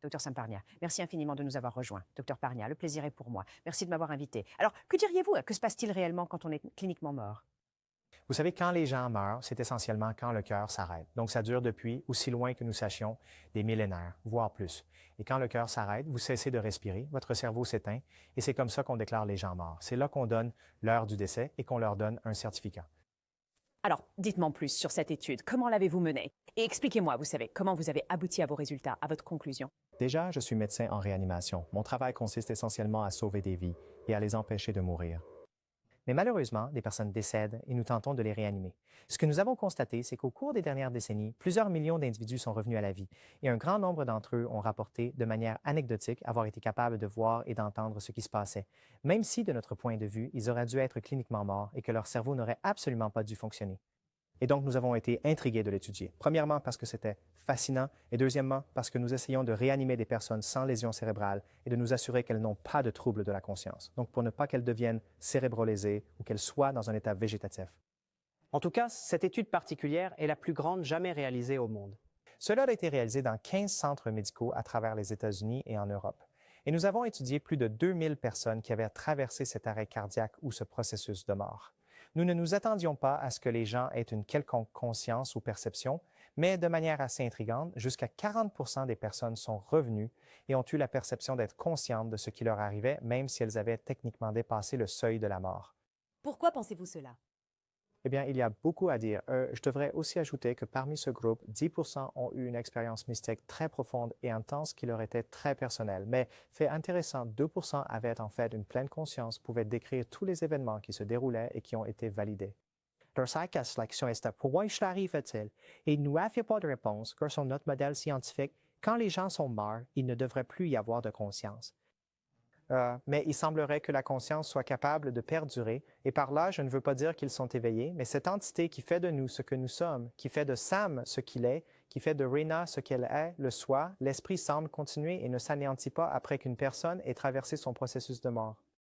Docteur Samparnia, merci infiniment de nous avoir rejoints. Docteur Parnia, le plaisir est pour moi. Merci de m'avoir invité. Alors, que diriez-vous? Que se passe-t-il réellement quand on est cliniquement mort? Vous savez, quand les gens meurent, c'est essentiellement quand le cœur s'arrête. Donc, ça dure depuis, aussi loin que nous sachions, des millénaires, voire plus. Et quand le cœur s'arrête, vous cessez de respirer, votre cerveau s'éteint, et c'est comme ça qu'on déclare les gens morts. C'est là qu'on donne l'heure du décès et qu'on leur donne un certificat. Alors, dites-moi en plus sur cette étude. Comment l'avez-vous menée? Et expliquez-moi, vous savez, comment vous avez abouti à vos résultats, à votre conclusion. Déjà, je suis médecin en réanimation. Mon travail consiste essentiellement à sauver des vies et à les empêcher de mourir. Mais malheureusement, des personnes décèdent et nous tentons de les réanimer. Ce que nous avons constaté, c'est qu'au cours des dernières décennies, plusieurs millions d'individus sont revenus à la vie et un grand nombre d'entre eux ont rapporté de manière anecdotique avoir été capables de voir et d'entendre ce qui se passait, même si, de notre point de vue, ils auraient dû être cliniquement morts et que leur cerveau n'aurait absolument pas dû fonctionner. Et donc, nous avons été intrigués de l'étudier. Premièrement, parce que c'était fascinant, et deuxièmement, parce que nous essayons de réanimer des personnes sans lésions cérébrales et de nous assurer qu'elles n'ont pas de troubles de la conscience. Donc, pour ne pas qu'elles deviennent cérébrolésées ou qu'elles soient dans un état végétatif. En tout cas, cette étude particulière est la plus grande jamais réalisée au monde. Cela a été réalisé dans 15 centres médicaux à travers les États-Unis et en Europe. Et nous avons étudié plus de 2000 personnes qui avaient traversé cet arrêt cardiaque ou ce processus de mort. Nous ne nous attendions pas à ce que les gens aient une quelconque conscience ou perception, mais de manière assez intrigante, jusqu'à 40% des personnes sont revenues et ont eu la perception d'être conscientes de ce qui leur arrivait, même si elles avaient techniquement dépassé le seuil de la mort. Pourquoi pensez-vous cela? Eh bien, il y a beaucoup à dire. Je devrais aussi ajouter que parmi ce groupe, 10% ont eu une expérience mystique très profonde et intense qui leur était très personnelle. Mais, fait intéressant, 2% avaient en fait une pleine conscience, pouvaient décrire tous les événements qui se déroulaient et qui ont été validés. Leur selection est pourquoi cela arrive-t-il? Et il n'y a pas de réponse, car sur notre modèle scientifique, quand les gens sont morts, il ne devrait plus y avoir de conscience. Mais il semblerait que la conscience soit capable de perdurer, et par là, je ne veux pas dire qu'ils sont éveillés, mais cette entité qui fait de nous ce que nous sommes, qui fait de Sam ce qu'il est, qui fait de Rena ce qu'elle est, le soi, l'esprit semble continuer et ne s'anéantit pas après qu'une personne ait traversé son processus de mort.